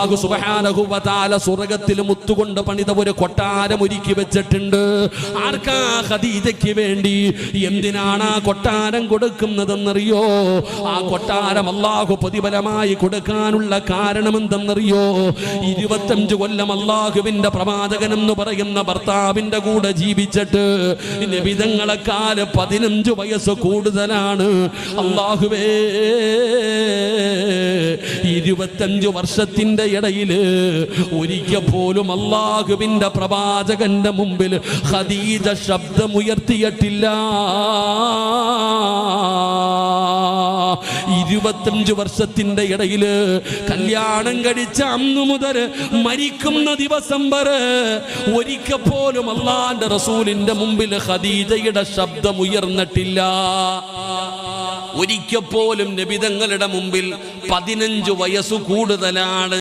അല്ലാഹു സുബ്ഹാനഹു വ തആല സ്വർഗ്ഗത്തിൽ മുത്തുകൊണ്ട് പണിത ഒരു കൊട്ടാരം ഒരുക്കി വെച്ചിട്ടുണ്ട്. ആർക്കാ? ഖദീജയ്ക്ക് വേണ്ടി. എന്തിനാണ് ആ കൊട്ടാരം കൊടുക്കുന്നതെന്നറിയോ? ആ കൊട്ടാരം അല്ലാഹു പ്രതിഫലമായി കൊടുക്കാനുള്ള കാരണം എന്തെന്നറിയോ? 25 കൊല്ലം അല്ലാഹുവിന്റെ പ്രവാചകൻ എന്ന് പറയുന്ന ഭർത്താവിന്റെ കൂടെ ജീവിച്ചിട്ട് നബിതങ്ങളെക്കാൾ 15 വയസ്സ് കൂടുതലാണ്. അല്ലാഹുവേ, 25 വർഷത്തിന്റെ ഇടയിൽ ഒരിക്കൽ പോലും അല്ലാഹുവിന്റെ പ്രവാചകന്റെ മുമ്പിൽ ഖദീജ ശബ്ദമുയർത്തിയിട്ടില്ല. 25 വർഷത്തിന്റെ ഇടയിൽ കല്യാണം കഴിച്ച അന്നു മുതൽ മരിക്കുന്ന ദിവസം വരെ ഒരിക്കൽ പോലും അല്ലാഹുവിന്റെ റസൂലിന്റെ മുമ്പിൽ ഖദീജയുടെ ശബ്ദം ഉയർന്നിട്ടില്ല. ഒരിക്കൽ പോലും നബിതങ്ങളുടെ മുമ്പിൽ 15 വയസ്സ് കൂടുതലാണ്.